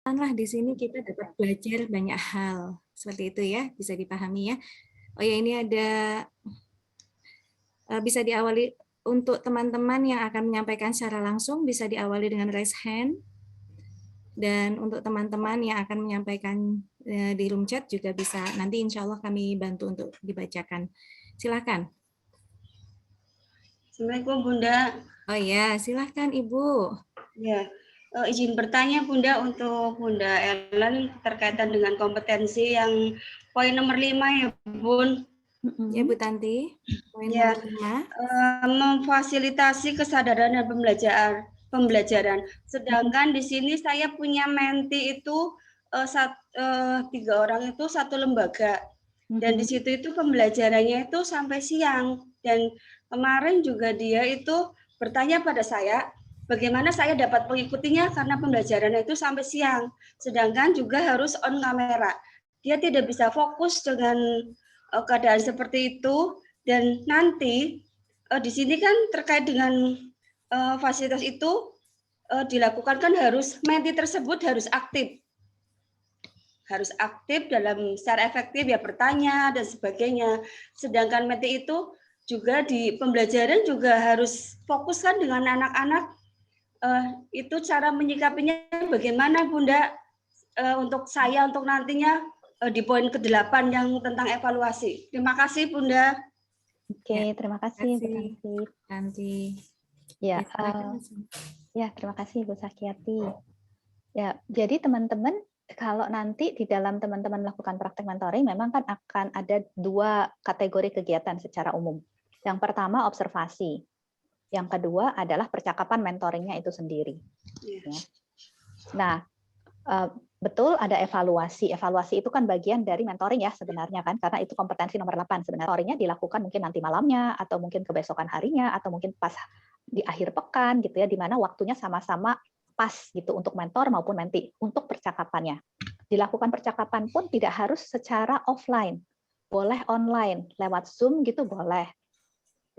Lah di sini kita dapat belajar banyak hal. Seperti itu ya, bisa dipahami ya. Oh ya, ini ada bisa diawali untuk teman-teman yang akan menyampaikan secara langsung bisa diawali dengan raise hand. Dan untuk teman-teman yang akan menyampaikan di room chat juga bisa, nanti insya Allah kami bantu untuk dibacakan. Silakan. Assalamualaikum Bunda. Oh ya, silakan Ibu. Ya, izin bertanya Bunda untuk Bunda Ellen terkaitan dengan kompetensi yang poin nomor 5 ya Bun. Ya Bu Tanti, poin Ya, nomor 5. Memfasilitasi kesadaran dan pembelajaran. Sedangkan di sini saya punya menti itu 3 orang itu satu lembaga. Dan di situ itu pembelajarannya itu sampai siang. Dan kemarin juga dia itu bertanya pada saya, bagaimana saya dapat mengikutinya karena pembelajarannya itu sampai siang. Sedangkan juga harus on kamera. Dia tidak bisa fokus dengan keadaan seperti itu. Dan nanti di sini kan terkait dengan fasilitas itu dilakukan kan harus menti tersebut harus aktif dalam secara efektif ya bertanya dan sebagainya. Sedangkan menti itu juga di pembelajaran juga harus fokus kan dengan anak-anak. Itu cara menyikapinya bagaimana Bunda untuk saya untuk nantinya di poin ke-8 yang tentang evaluasi. Terima kasih Bunda. Oke, terima kasih Bu Tanti. Ya, ya terima kasih Bu Sakyati. Ya, jadi teman-teman kalau nanti di dalam teman-teman melakukan praktek mentoring, memang kan akan ada 2 kategori kegiatan secara umum. Yang pertama observasi, yang kedua adalah percakapan mentoringnya itu sendiri. Ya. Nah, betul ada evaluasi. Evaluasi itu kan bagian dari mentoring ya sebenarnya kan, karena itu kompetensi nomor 8 sebenarnya. Mentoringnya dilakukan mungkin nanti malamnya, atau mungkin kebesokan harinya, atau mungkin pas di akhir pekan gitu ya, di mana waktunya sama-sama pas gitu untuk mentor maupun menti untuk percakapannya. Dilakukan percakapan pun tidak harus secara offline, boleh online, lewat Zoom gitu boleh.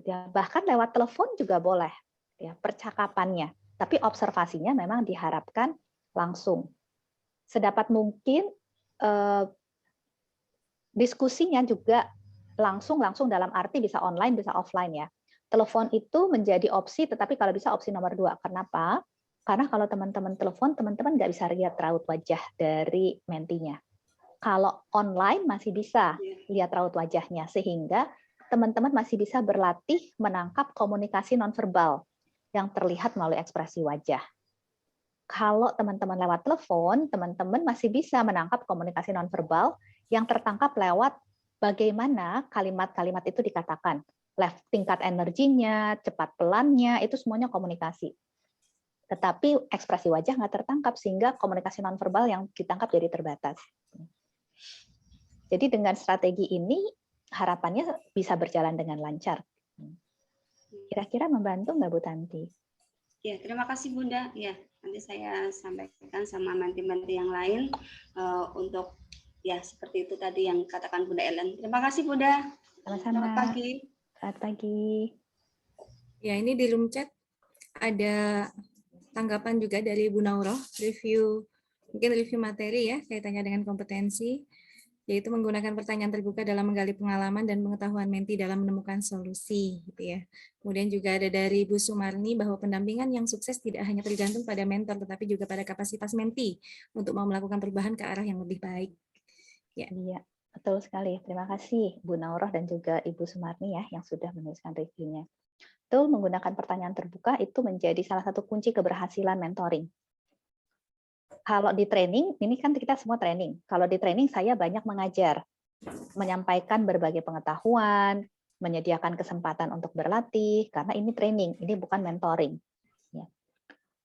Ya, bahkan lewat telepon juga boleh ya percakapannya. Tapi observasinya memang diharapkan langsung. Sedapat mungkin diskusinya juga langsung dalam arti bisa online, bisa offline ya. Telepon itu menjadi opsi, tetapi kalau bisa opsi nomor 2. Kenapa? Karena kalau teman-teman telepon, teman-teman nggak bisa lihat raut wajah dari mentinya. Kalau online masih bisa lihat raut wajahnya, sehingga teman-teman masih bisa berlatih menangkap komunikasi nonverbal yang terlihat melalui ekspresi wajah. Kalau teman-teman lewat telepon, teman-teman masih bisa menangkap komunikasi nonverbal yang tertangkap lewat bagaimana kalimat-kalimat itu dikatakan. Tingkat energinya, cepat pelannya, itu semuanya komunikasi. Tetapi ekspresi wajah nggak tertangkap, sehingga komunikasi nonverbal yang ditangkap jadi terbatas. Jadi dengan strategi ini, harapannya bisa berjalan dengan lancar. Kira-kira membantu nggak Bu Tanti? Ya, terima kasih Bunda. Ya, nanti saya sampaikan sama menti-menti yang lain untuk ya seperti itu tadi yang katakan Bunda Ellen. Terima kasih Bunda. Sama-sama. Selamat pagi. Selamat pagi. Ya, ini di room chat ada tanggapan juga dari Bu Naurah, mungkin review materi ya kaitannya dengan kompetensi, yaitu menggunakan pertanyaan terbuka dalam menggali pengalaman dan pengetahuan menti dalam menemukan solusi, gitu ya. Kemudian juga ada dari Bu Sumarni bahwa pendampingan yang sukses tidak hanya tergantung pada mentor, tetapi juga pada kapasitas menti untuk mau melakukan perubahan ke arah yang lebih baik. Ya. Iya, betul sekali. Terima kasih Bu Naurah dan juga Ibu Sumarni ya yang sudah menuliskan reviewnya. Betul, menggunakan pertanyaan terbuka itu menjadi salah satu kunci keberhasilan mentoring. Kalau di training, ini kan kita semua training. Kalau di training saya banyak mengajar, menyampaikan berbagai pengetahuan, menyediakan kesempatan untuk berlatih, karena ini training, ini bukan mentoring. Ya.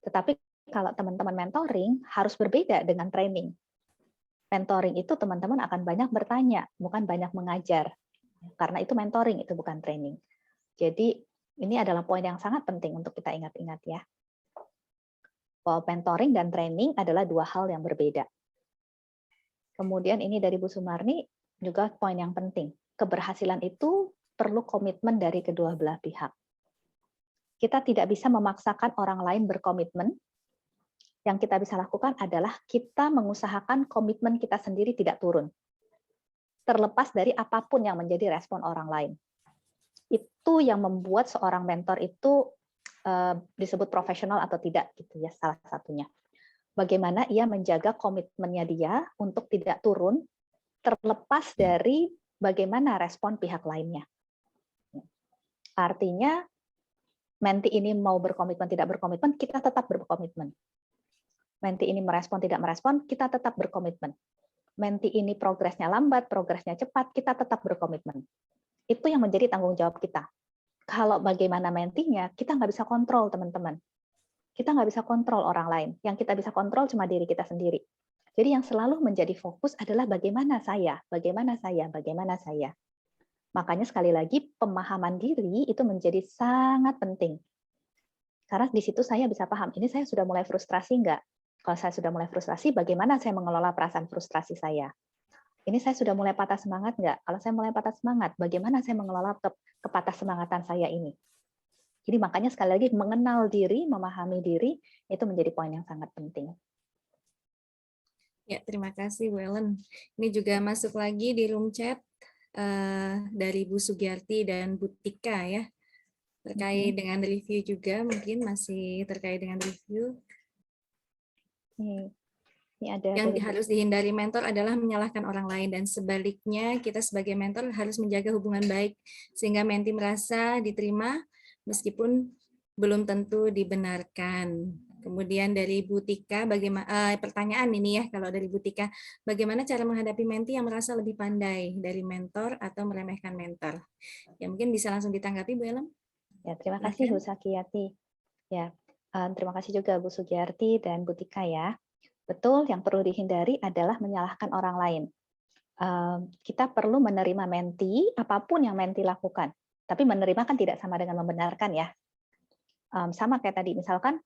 Tetapi kalau teman-teman mentoring harus berbeda dengan training. Mentoring itu teman-teman akan banyak bertanya, bukan banyak mengajar. Karena itu mentoring, itu bukan training. Jadi ini adalah poin yang sangat penting untuk kita ingat-ingat ya. Bahwa mentoring dan training adalah 2 hal yang berbeda. Kemudian ini dari Bu Sumarni juga poin yang penting. Keberhasilan itu perlu komitmen dari kedua belah pihak. Kita tidak bisa memaksakan orang lain berkomitmen. yang kita bisa lakukan adalah kita mengusahakan komitmen kita sendiri tidak turun. Terlepas dari apapun yang menjadi respon orang lain. Itu yang membuat seorang mentor itu disebut profesional atau tidak, gitu ya, salah satunya. Bagaimana ia menjaga komitmennya dia untuk tidak turun, terlepas dari bagaimana respon pihak lainnya. Artinya, menti ini mau berkomitmen, tidak berkomitmen, kita tetap berkomitmen. Menti ini merespon, tidak merespon, kita tetap berkomitmen. Menti ini progresnya lambat, progresnya cepat, kita tetap berkomitmen. Itu yang menjadi tanggung jawab kita. Kalau bagaimana mentinya, kita nggak bisa kontrol, teman-teman. Kita nggak bisa kontrol orang lain. Yang kita bisa kontrol cuma diri kita sendiri. Jadi yang selalu menjadi fokus adalah bagaimana saya, bagaimana saya, bagaimana saya. Makanya sekali lagi, pemahaman diri itu menjadi sangat penting. Karena di situ saya bisa paham, ini saya sudah mulai frustrasi nggak? Kalau saya sudah mulai frustrasi, bagaimana saya mengelola perasaan frustrasi saya? Ini saya sudah mulai patah semangat nggak? Kalau saya mulai patah semangat, bagaimana saya mengelola kepatah semangatan saya ini? Jadi makanya sekali lagi mengenal diri, memahami diri, itu menjadi poin yang sangat penting. Ya, terima kasih Bu Ellen. Ini juga masuk lagi di room chat dari Bu Sugiyarti dan Bu Tika ya. Terkait dengan review juga, mungkin masih terkait dengan review. Ini ada yang harus dihindari mentor adalah menyalahkan orang lain, dan sebaliknya kita sebagai mentor harus menjaga hubungan baik sehingga menti merasa diterima meskipun belum tentu dibenarkan. Kemudian dari Bu Tika, bagaimana pertanyaan ini ya, kalau dari Bu Tika, bagaimana cara menghadapi menti yang merasa lebih pandai dari mentor atau meremehkan mentor? Ya mungkin bisa langsung ditanggapi Bu Ellen. Ya, terima kasih Bu Sakiyati. Ya, terima kasih juga Bu Sugiyarti dan Bu Tika ya. Betul, yang perlu dihindari adalah menyalahkan orang lain. Kita perlu menerima menti, apapun yang menti lakukan. Tapi menerima kan tidak sama dengan membenarkan ya. Sama kayak tadi, misalkan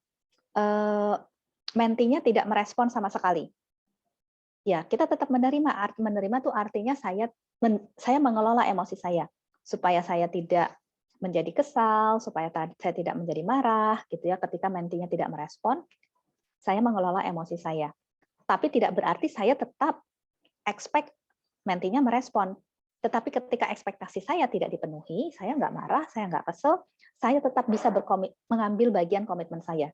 mentinya tidak merespon sama sekali. Ya, kita tetap menerima. Menerima itu artinya saya mengelola emosi saya. Supaya saya tidak menjadi kesal, supaya saya tidak menjadi marah, gitu ya. Ketika mentinya tidak merespon, saya mengelola emosi saya. Tapi tidak berarti saya tetap expect mentinya merespon. Tetapi ketika ekspektasi saya tidak dipenuhi, saya nggak marah, saya nggak kesel, saya tetap bisa mengambil bagian komitmen saya.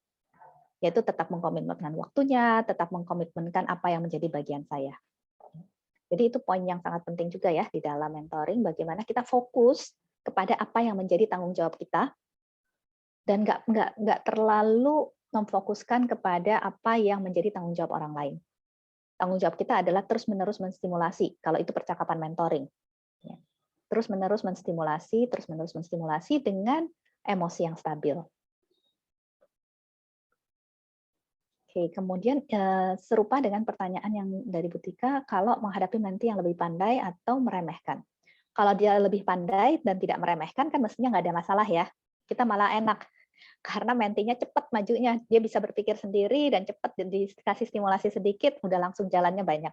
Yaitu tetap mengkomitmenkan waktunya, tetap mengkomitmenkan apa yang menjadi bagian saya. Jadi itu poin yang sangat penting juga ya di dalam mentoring, bagaimana kita fokus kepada apa yang menjadi tanggung jawab kita, dan nggak terlalu memfokuskan kepada apa yang menjadi tanggung jawab orang lain. Tanggung jawab kita adalah terus-menerus menstimulasi, kalau itu percakapan mentoring. Terus-menerus menstimulasi dengan emosi yang stabil. Oke, kemudian serupa dengan pertanyaan yang dari Bu Tika, kalau menghadapi menti yang lebih pandai atau meremehkan. Kalau dia lebih pandai dan tidak meremehkan, kan mestinya nggak ada masalah ya. Kita malah enak. Karena mentinya cepat majunya, dia bisa berpikir sendiri dan cepat, dikasih stimulasi sedikit, udah langsung jalannya banyak.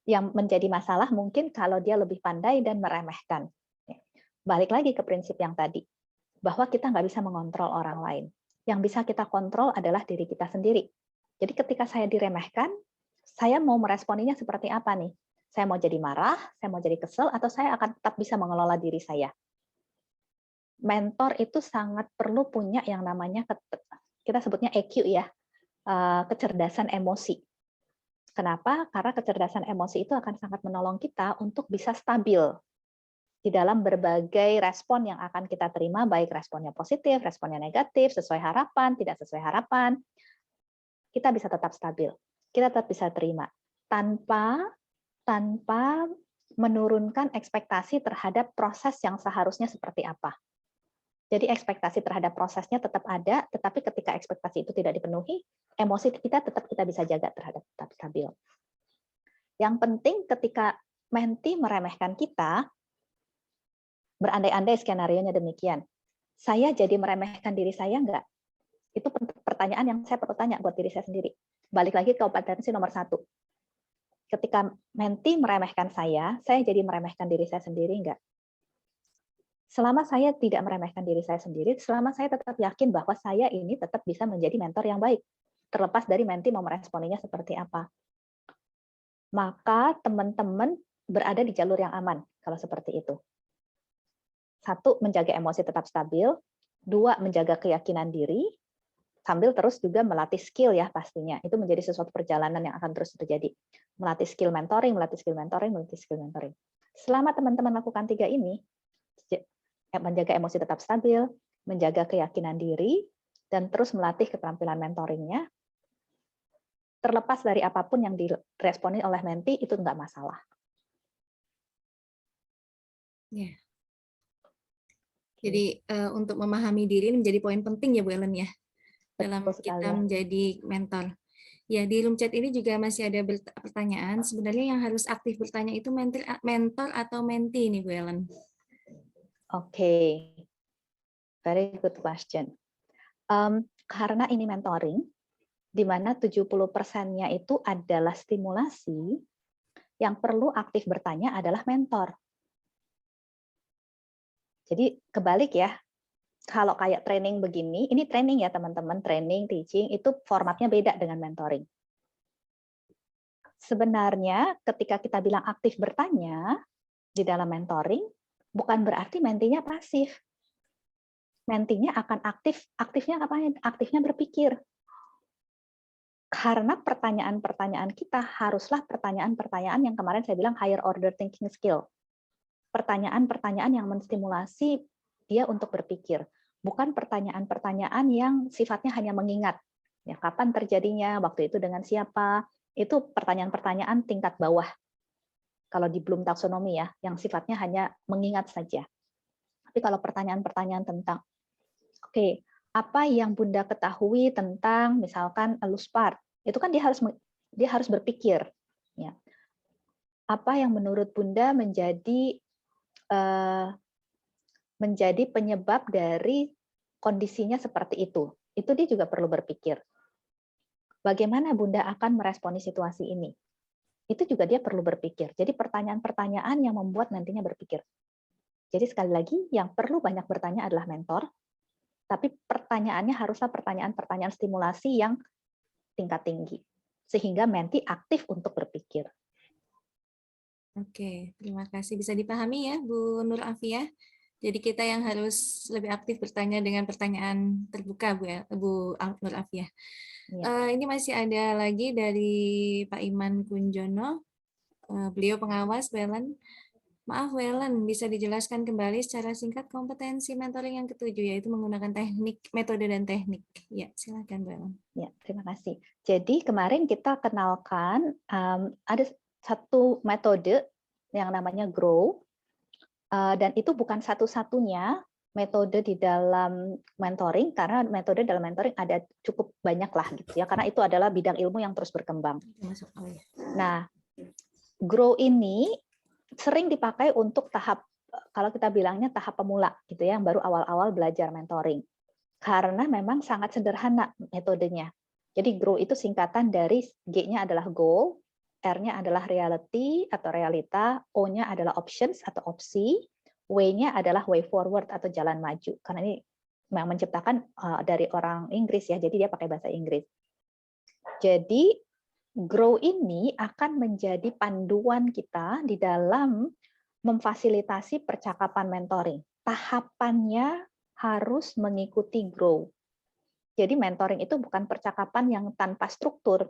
Yang menjadi masalah mungkin kalau dia lebih pandai dan meremehkan. Balik lagi ke prinsip yang tadi, bahwa kita nggak bisa mengontrol orang lain. Yang bisa kita kontrol adalah diri kita sendiri. Jadi ketika saya diremehkan, saya mau meresponinya seperti apa nih? Saya mau jadi marah, saya mau jadi kesel, atau saya akan tetap bisa mengelola diri saya? Mentor itu sangat perlu punya yang namanya, kita sebutnya EQ ya, kecerdasan emosi. Kenapa? Karena kecerdasan emosi itu akan sangat menolong kita untuk bisa stabil di dalam berbagai respon yang akan kita terima, baik responnya positif, responnya negatif, sesuai harapan, tidak sesuai harapan. Kita bisa tetap stabil, kita tetap bisa terima, tanpa menurunkan ekspektasi terhadap proses yang seharusnya seperti apa. Jadi ekspektasi terhadap prosesnya tetap ada, tetapi ketika ekspektasi itu tidak dipenuhi, emosi kita tetap kita bisa jaga terhadap tetap stabil. Yang penting ketika menti meremehkan kita, berandai-andai skenario-nya demikian, saya jadi meremehkan diri saya enggak? Itu pertanyaan yang saya perlu tanya buat diri saya sendiri. Balik lagi ke kompetensi nomor 1. Ketika menti meremehkan saya jadi meremehkan diri saya sendiri enggak? Selama saya tidak meremehkan diri saya sendiri, selama saya tetap yakin bahwa saya ini tetap bisa menjadi mentor yang baik. terlepas dari menti mau meresponinya seperti apa. Maka teman-teman berada di jalur yang aman kalau seperti itu. 1, menjaga emosi tetap stabil. 2, menjaga keyakinan diri. Sambil terus juga melatih skill ya pastinya. Itu menjadi sesuatu perjalanan yang akan terus terjadi. Melatih skill mentoring, melatih skill mentoring, melatih skill mentoring. Selama teman-teman lakukan 3 ini, menjaga emosi tetap stabil, menjaga keyakinan diri, dan terus melatih keterampilan mentoringnya, terlepas dari apapun yang diresponi oleh menti, itu enggak masalah. Ya. Jadi untuk memahami diri menjadi poin penting ya Bu Ellen ya, dalam kita menjadi mentor. Ya, di room chat ini juga masih ada pertanyaan. Sebenarnya yang harus aktif bertanya itu mentor atau menti nih Bu Ellen? Oke, very good question. Karena ini mentoring, di mana 70%-nya itu adalah stimulasi, yang perlu aktif bertanya adalah mentor. Jadi kebalik ya, kalau kayak training begini, ini training ya teman-teman, training, teaching, itu formatnya beda dengan mentoring. Sebenarnya ketika kita bilang aktif bertanya di dalam mentoring, bukan berarti mentinya pasif. Mentinya akan aktif, aktifnya apa? Aktifnya berpikir. Karena pertanyaan-pertanyaan kita haruslah pertanyaan-pertanyaan yang kemarin saya bilang higher order thinking skill. Pertanyaan-pertanyaan yang menstimulasi dia untuk berpikir. Bukan pertanyaan-pertanyaan yang sifatnya hanya mengingat. Ya, kapan terjadinya, waktu itu dengan siapa, itu pertanyaan-pertanyaan tingkat bawah. Kalau di Bloom taksonomi ya, yang sifatnya hanya mengingat saja. Tapi kalau pertanyaan-pertanyaan tentang, oke, apa yang Bunda ketahui tentang misalkan loose part, itu kan dia harus berpikir. Ya. Apa yang menurut Bunda menjadi penyebab dari kondisinya seperti itu. Itu dia juga perlu berpikir. Bagaimana Bunda akan meresponi situasi ini? Itu juga dia perlu berpikir. Jadi pertanyaan-pertanyaan yang membuat nantinya berpikir. Jadi sekali lagi, yang perlu banyak bertanya adalah mentor, tapi pertanyaannya haruslah pertanyaan-pertanyaan stimulasi yang tingkat tinggi. Sehingga menti aktif untuk berpikir. Oke, terima kasih. Bisa dipahami ya Bu Nur Afia? Jadi kita yang harus lebih aktif bertanya dengan pertanyaan terbuka Bu Nur Afia. Ya. Ini masih ada lagi dari Pak Iman Kunjono. Beliau pengawas Bu Ellen. Maaf Bu Ellen, bisa dijelaskan kembali secara singkat kompetensi mentoring yang ketujuh, yaitu menggunakan teknik, metode dan teknik. Ya, silakan Bu Ellen. Ya, terima kasih. Jadi kemarin kita kenalkan ada satu metode yang namanya GROW, dan itu bukan satu-satunya metode di dalam mentoring, karena metode dalam mentoring ada cukup banyak lah gitu ya, karena itu adalah bidang ilmu yang terus berkembang. Nah, GROW ini sering dipakai untuk tahap, kalau kita bilangnya tahap pemula gitu ya, yang baru awal-awal belajar mentoring. Karena memang sangat sederhana metodenya. Jadi GROW itu singkatan dari G-nya adalah goal, R-nya adalah reality atau realita, O-nya adalah options atau opsi, W-nya adalah way forward atau jalan maju. Karena ini memang menciptakan dari orang Inggris ya, jadi dia pakai bahasa Inggris. Jadi GROW ini akan menjadi panduan kita di dalam memfasilitasi percakapan mentoring. Tahapannya harus mengikuti GROW. Jadi mentoring itu bukan percakapan yang tanpa struktur.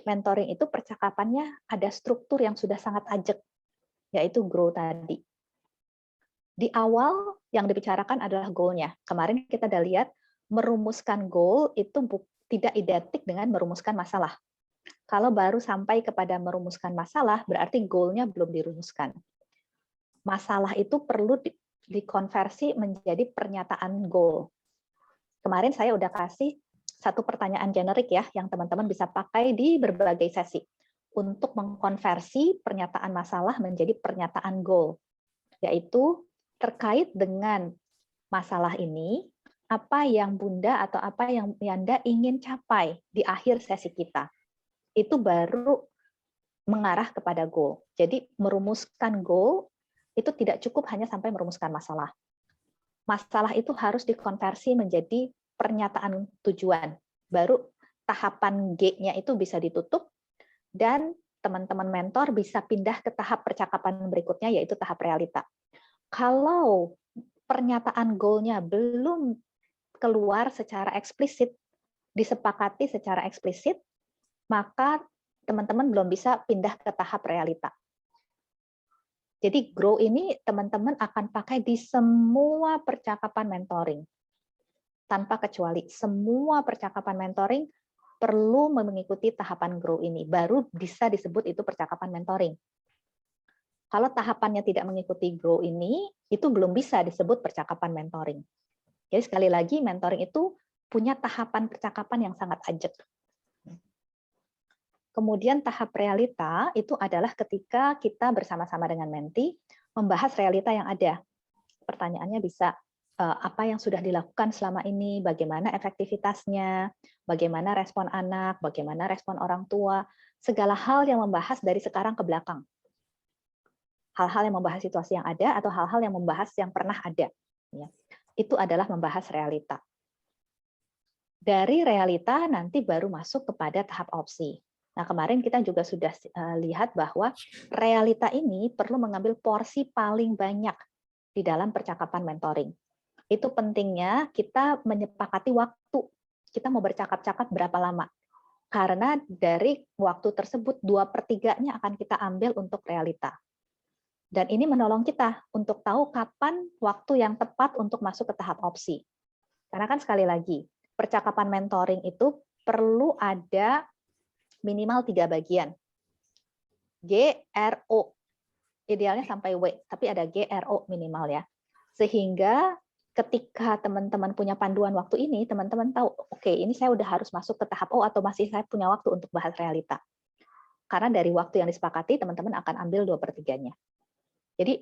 Mentoring itu percakapannya ada struktur yang sudah sangat ajak, yaitu GROW tadi. Di awal yang dibicarakan adalah goal-nya. Kemarin kita sudah lihat merumuskan goal itu tidak identik dengan merumuskan masalah. Kalau baru sampai kepada merumuskan masalah, berarti goal-nya belum dirumuskan. Masalah itu perlu dikonversi menjadi pernyataan goal. Kemarin saya udah kasih satu pertanyaan generik ya, yang teman-teman bisa pakai di berbagai sesi untuk mengkonversi pernyataan masalah menjadi pernyataan goal, yaitu terkait dengan masalah ini, apa yang Bunda atau apa yang Anda ingin capai di akhir sesi kita. Itu baru mengarah kepada goal. Jadi merumuskan goal itu tidak cukup hanya sampai merumuskan masalah. Masalah itu harus dikonversi menjadi pernyataan tujuan. Baru tahapan G-nya itu bisa ditutup dan teman-teman mentor bisa pindah ke tahap percakapan berikutnya, yaitu tahap realita. Kalau pernyataan goal-nya belum keluar secara eksplisit, disepakati secara eksplisit, maka teman-teman belum bisa pindah ke tahap realita. Jadi grow ini teman-teman akan pakai di semua percakapan mentoring. Tanpa kecuali, semua percakapan mentoring perlu mengikuti tahapan grow ini, baru bisa disebut itu percakapan mentoring. Kalau tahapannya tidak mengikuti grow ini, itu belum bisa disebut percakapan mentoring. Jadi sekali lagi, mentoring itu punya tahapan percakapan yang sangat ajak. Kemudian tahap realita itu adalah ketika kita bersama-sama dengan menti membahas realita yang ada. Pertanyaannya bisa, apa yang sudah dilakukan selama ini, bagaimana efektivitasnya, bagaimana respon anak, bagaimana respon orang tua, segala hal yang membahas dari sekarang ke belakang. Hal-hal yang membahas situasi yang ada atau hal-hal yang membahas yang pernah ada. Itu adalah membahas realita. Dari realita nanti baru masuk kepada tahap opsi. Nah, kemarin kita juga sudah lihat bahwa realita ini perlu mengambil porsi paling banyak di dalam percakapan mentoring. Itu pentingnya kita menyepakati waktu. Kita mau bercakap-cakap berapa lama. Karena dari waktu tersebut 2/3-nya akan kita ambil untuk realita. Dan ini menolong kita untuk tahu kapan waktu yang tepat untuk masuk ke tahap opsi. Karena kan sekali lagi, percakapan mentoring itu perlu ada minimal 3 bagian. G, R, O. Idealnya sampai W, tapi ada G, R, O minimal ya. Sehingga ketika teman-teman punya panduan waktu ini, teman-teman tahu, oke, ini saya udah harus masuk ke tahap O atau masih saya punya waktu untuk bahas realita. Karena dari waktu yang disepakati, teman-teman akan ambil 2/3-nya. Jadi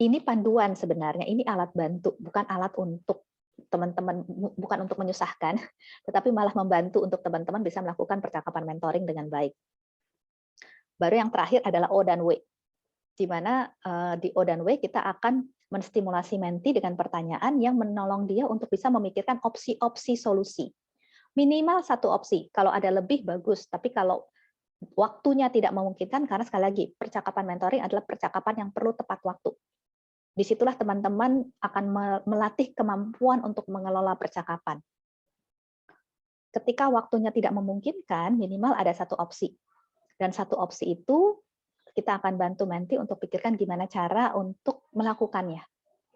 ini panduan sebenarnya, ini alat bantu, bukan alat untuk teman-teman, bukan untuk menyusahkan, tetapi malah membantu untuk teman-teman bisa melakukan percakapan mentoring dengan baik. Baru yang terakhir adalah O dan W, di mana di O dan W kita akan menstimulasi menti dengan pertanyaan yang menolong dia untuk bisa memikirkan opsi-opsi solusi. Minimal 1 opsi, kalau ada lebih bagus, tapi kalau waktunya tidak memungkinkan, karena sekali lagi, percakapan mentoring adalah percakapan yang perlu tepat waktu. Disitulah teman-teman akan melatih kemampuan untuk mengelola percakapan. Ketika waktunya tidak memungkinkan, minimal ada 1 opsi. Dan 1 opsi itu kita akan bantu menti untuk pikirkan gimana cara untuk melakukannya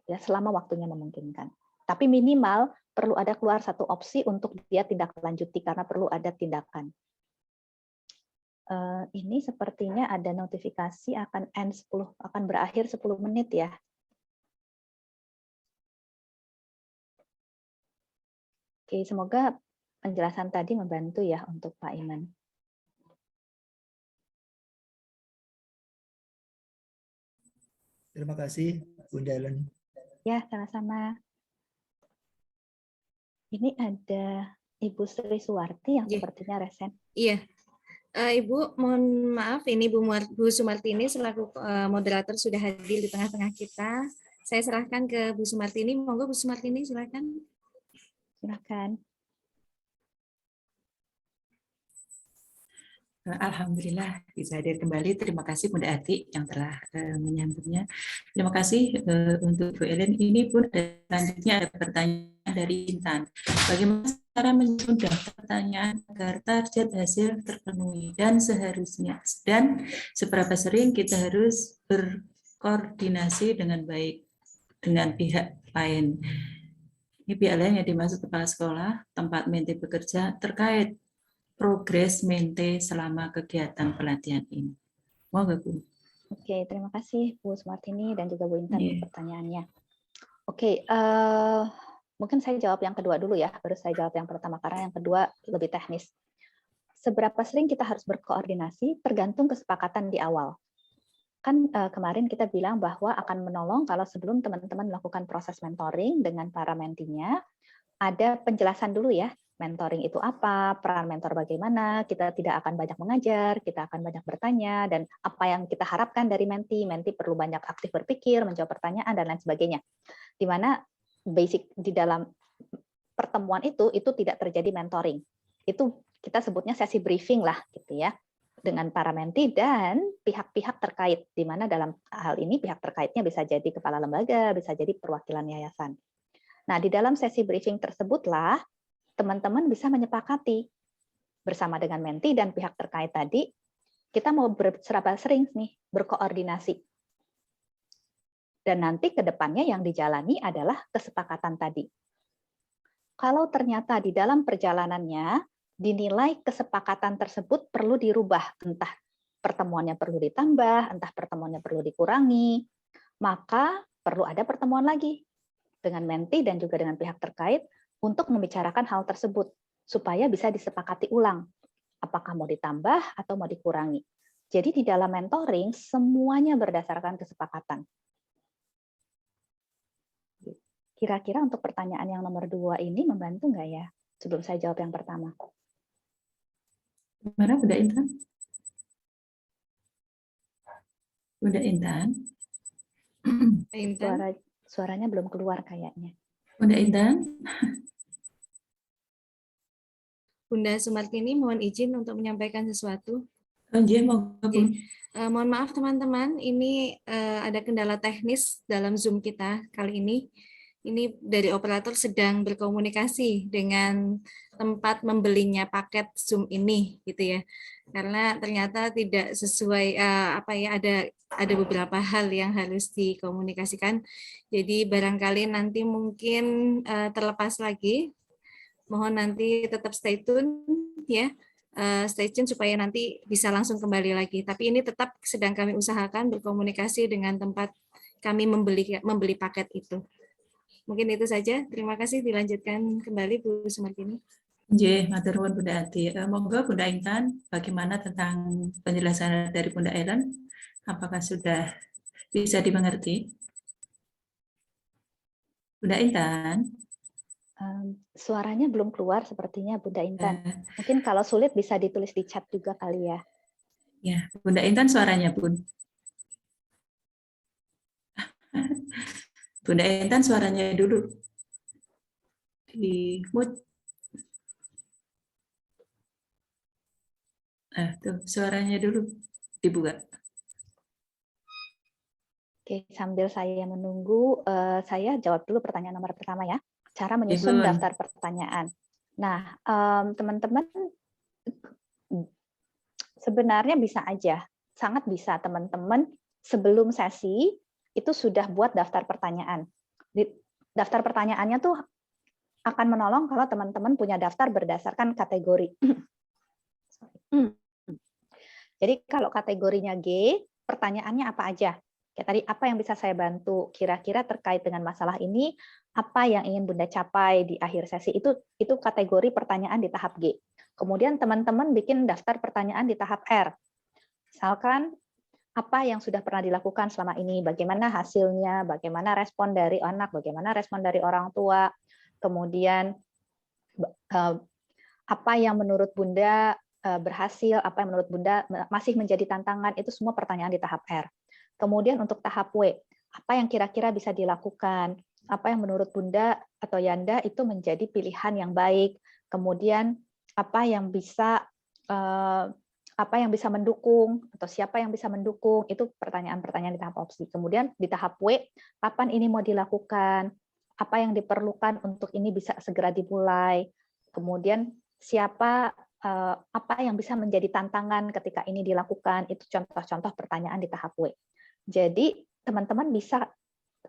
ya selama waktunya memungkinkan. Tapi minimal perlu ada keluar 1 opsi untuk dia tindak lanjuti karena perlu ada tindakan. Ini sepertinya ada notifikasi akan berakhir 10 menit ya. Oke, semoga penjelasan tadi membantu ya untuk Pak Iman. Terima kasih, Bunda Ellen. Ya, sama-sama. Ini ada Ibu Sri Suwarti yang sepertinya resen. Iya. Ibu, mohon maaf, ini Bu Sumartini selaku moderator sudah hadir di tengah-tengah kita. Saya serahkan ke Bu Sumartini. Monggo Bu Sumartini, silakan. Silakan. Alhamdulillah bisa hadir kembali. Terima kasih Bunda Ati yang telah menyambutnya. Terima kasih untuk Bu Ellen. Ini pun selanjutnya ada pertanyaan dari Intan. Bagaimana cara menyusun pertanyaan agar target hasil terpenuhi dan seharusnya dan seberapa sering kita harus berkoordinasi dengan baik dengan pihak lain. Ini pihak lain yang dimaksud kepala sekolah, tempat menti bekerja terkait progres mente selama kegiatan pelatihan ini. Mohon Bu. Oke, terima kasih Bu Sumartini dan juga Bu Intan untuk pertanyaannya. Oke, mungkin saya jawab yang kedua dulu ya, baru saya jawab yang pertama karena yang kedua lebih teknis. Seberapa sering kita harus berkoordinasi tergantung kesepakatan di awal. Kan kemarin kita bilang bahwa akan menolong kalau sebelum teman-teman melakukan proses mentoring dengan para mentinya, ada penjelasan dulu ya. Mentoring itu apa, peran mentor bagaimana, kita tidak akan banyak mengajar, kita akan banyak bertanya, dan apa yang kita harapkan dari menti perlu banyak aktif berpikir, menjawab pertanyaan, dan lain sebagainya. Di mana basic di dalam pertemuan itu tidak terjadi mentoring. Itu kita sebutnya sesi briefing lah gitu ya, dengan para menti dan pihak-pihak terkait, di mana dalam hal ini pihak terkaitnya bisa jadi kepala lembaga, bisa jadi perwakilan yayasan. Nah, di dalam sesi briefing tersebutlah teman-teman bisa menyepakati bersama dengan menti dan pihak terkait tadi, kita mau berapa sering nih berkoordinasi. Dan nanti ke depannya yang dijalani adalah kesepakatan tadi. Kalau ternyata di dalam perjalanannya dinilai kesepakatan tersebut perlu dirubah, entah pertemuannya perlu ditambah, entah pertemuannya perlu dikurangi, maka perlu ada pertemuan lagi dengan menti dan juga dengan pihak terkait untuk membicarakan hal tersebut supaya bisa disepakati ulang apakah mau ditambah atau mau dikurangi. Jadi di dalam mentoring semuanya berdasarkan kesepakatan. Kira-kira untuk pertanyaan yang nomor 2 ini membantu nggak ya? Sebelum saya jawab yang pertama. Mana Bunda Intan? Bunda Intan? Intan, Suaranya belum keluar kayaknya. Bunda Intan? Bunda Sumartini mohon izin untuk menyampaikan sesuatu. Monggo Bun. Mohon maaf teman-teman, ini ada kendala teknis dalam Zoom kita kali ini. Ini dari operator sedang berkomunikasi dengan tempat membelinya paket Zoom ini, gitu ya. Karena ternyata tidak sesuai ada beberapa hal yang harus dikomunikasikan. Jadi barangkali nanti mungkin terlepas lagi. Mohon nanti tetap stay tune ya. Stay tune supaya nanti bisa langsung kembali lagi. Tapi ini tetap sedang kami usahakan berkomunikasi dengan tempat kami membeli paket itu. Mungkin itu saja. Terima kasih. Dilanjutkan kembali Bu Sumartini. Matur nuwun Bunda Ati. Monggo Bunda Intan, bagaimana tentang penjelasan dari Bunda Ellen? Apakah sudah bisa dimengerti? Bunda Intan? Suaranya belum keluar sepertinya Bunda Intan. Mungkin kalau sulit bisa ditulis di chat juga kali ya. Ya, Bunda Intan suaranya Bun. Bunda Intan suaranya dulu. Di mute. Tuh, suaranya dulu dibuka. Oke, sambil saya menunggu, saya jawab dulu pertanyaan nomor pertama ya. Cara menyusun Ibu. daftar pertanyaan. Nah, teman-teman sebenarnya bisa aja, sangat bisa teman-teman sebelum sesi itu sudah buat daftar pertanyaan. Daftar pertanyaannya tuh akan menolong kalau teman-teman punya daftar berdasarkan kategori. Jadi kalau kategorinya G, pertanyaannya apa aja? Kayak tadi, apa yang bisa saya bantu? Kira-kira terkait dengan masalah ini, apa yang ingin Bunda capai di akhir sesi? Itu kategori pertanyaan di tahap G. Kemudian teman-teman bikin daftar pertanyaan di tahap R. Misalkan, apa yang sudah pernah dilakukan selama ini, bagaimana hasilnya, bagaimana respon dari anak, bagaimana respon dari orang tua, kemudian apa yang menurut Bunda berhasil, apa yang menurut Bunda masih menjadi tantangan, itu semua pertanyaan di tahap R. Kemudian untuk tahap W, apa yang kira-kira bisa dilakukan, apa yang menurut Bunda atau Yanda itu menjadi pilihan yang baik, kemudian apa yang bisa mendukung, atau siapa yang bisa mendukung, itu pertanyaan-pertanyaan di tahap opsi. Kemudian di tahap W, kapan ini mau dilakukan, apa yang diperlukan untuk ini bisa segera dimulai, kemudian apa yang bisa menjadi tantangan ketika ini dilakukan, itu contoh-contoh pertanyaan di tahap W. Jadi teman-teman bisa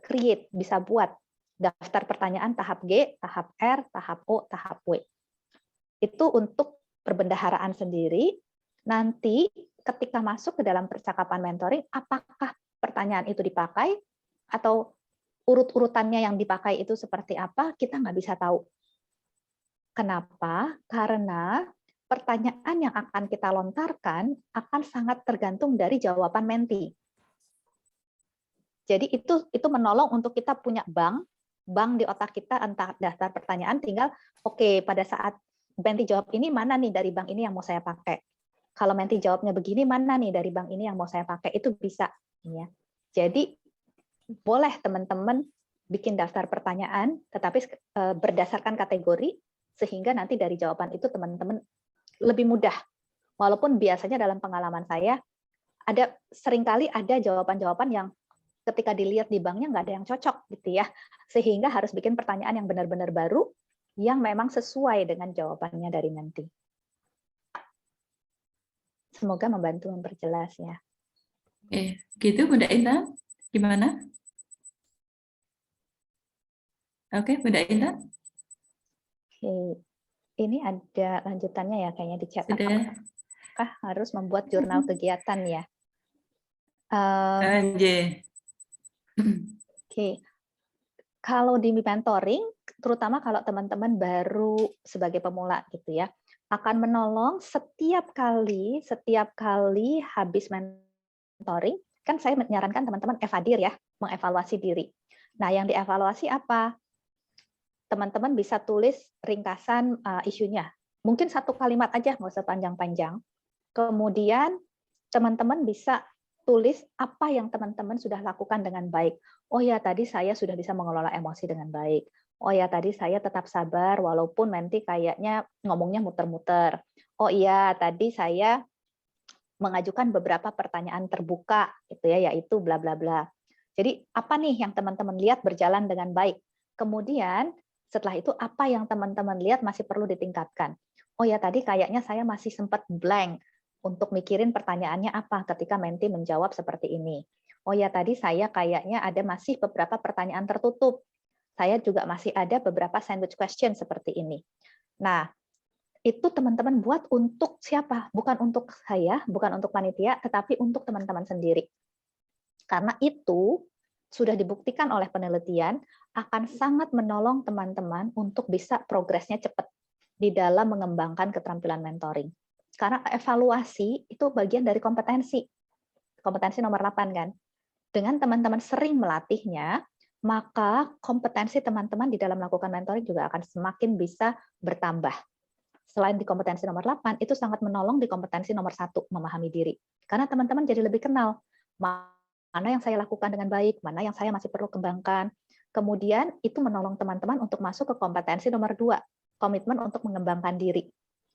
create, bisa buat daftar pertanyaan tahap G, tahap R, tahap O, tahap W. Itu untuk perbendaharaan sendiri. Nanti ketika masuk ke dalam percakapan mentoring, apakah pertanyaan itu dipakai atau urut-urutannya yang dipakai itu seperti apa, kita nggak bisa tahu. Kenapa? Karena pertanyaan yang akan kita lontarkan akan sangat tergantung dari jawaban menti. Jadi itu menolong untuk kita punya bank di otak kita entah daftar pertanyaan, tinggal oke, pada saat menti jawab ini, mana nih dari bank ini yang mau saya pakai. Kalau menti jawabnya begini, mana nih dari bank ini yang mau saya pakai, itu bisa. Ya. Jadi boleh teman-teman bikin daftar pertanyaan, tetapi berdasarkan kategori, sehingga nanti dari jawaban itu teman-teman lebih mudah. Walaupun biasanya dalam pengalaman saya seringkali ada jawaban-jawaban yang ketika dilihat di banknya nggak ada yang cocok gitu ya, sehingga harus bikin pertanyaan yang benar-benar baru yang memang sesuai dengan jawabannya dari nanti. Semoga membantu memperjelas ya. Gitu Bunda Intan, gimana? Oke, Bunda Intan. Oke. Ini ada lanjutannya ya kayaknya di chat. Sudah. Apakah harus membuat jurnal kegiatan ya? Oke. Kalau di mentoring, terutama kalau teman-teman baru sebagai pemula gitu ya, akan menolong setiap kali habis mentoring, kan saya menyarankan teman-teman evadir ya, mengevaluasi diri. Nah, yang dievaluasi apa? Teman-teman bisa tulis ringkasan isunya. Mungkin 1 kalimat aja, nggak usah panjang-panjang. Kemudian teman-teman bisa tulis apa yang teman-teman sudah lakukan dengan baik. Oh ya, tadi saya sudah bisa mengelola emosi dengan baik. Oh ya, tadi saya tetap sabar walaupun nanti kayaknya ngomongnya muter-muter. Oh iya, tadi saya mengajukan beberapa pertanyaan terbuka gitu ya, yaitu bla bla bla. Jadi apa nih yang teman-teman lihat berjalan dengan baik? Kemudian setelah itu apa yang teman-teman lihat masih perlu ditingkatkan? Oh ya, tadi kayaknya saya masih sempat blank untuk mikirin pertanyaannya apa ketika menti menjawab seperti ini. Oh ya, tadi saya kayaknya ada masih beberapa pertanyaan tertutup. Saya juga masih ada beberapa sandwich question seperti ini. Nah, itu teman-teman buat untuk siapa? Bukan untuk saya, bukan untuk panitia, tetapi untuk teman-teman sendiri. Karena itu sudah dibuktikan oleh penelitian akan sangat menolong teman-teman untuk bisa progresnya cepat di dalam mengembangkan keterampilan mentoring. Karena evaluasi itu bagian dari kompetensi. Kompetensi nomor 8 kan. Dengan teman-teman sering melatihnya, maka kompetensi teman-teman di dalam melakukan mentoring juga akan semakin bisa bertambah. Selain di kompetensi nomor 8, itu sangat menolong di kompetensi nomor 1, memahami diri. Karena teman-teman jadi lebih kenal mana yang saya lakukan dengan baik, mana yang saya masih perlu kembangkan. Kemudian itu menolong teman-teman untuk masuk ke kompetensi nomor 2, komitmen untuk mengembangkan diri.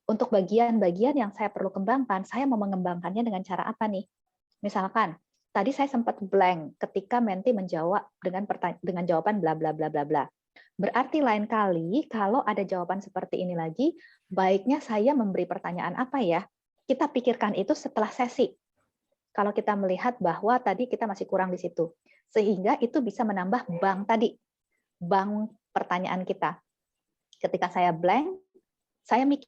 Untuk bagian-bagian yang saya perlu kembangkan, saya mau mengembangkannya dengan cara apa nih? Misalkan, tadi saya sempat blank ketika menti menjawab dengan jawaban bla bla bla bla bla. Berarti lain kali kalau ada jawaban seperti ini lagi, baiknya saya memberi pertanyaan apa ya? Kita pikirkan itu setelah sesi. Kalau kita melihat bahwa tadi kita masih kurang di situ. Sehingga itu bisa menambah bank tadi. Bank pertanyaan kita. Ketika saya blank, saya mikir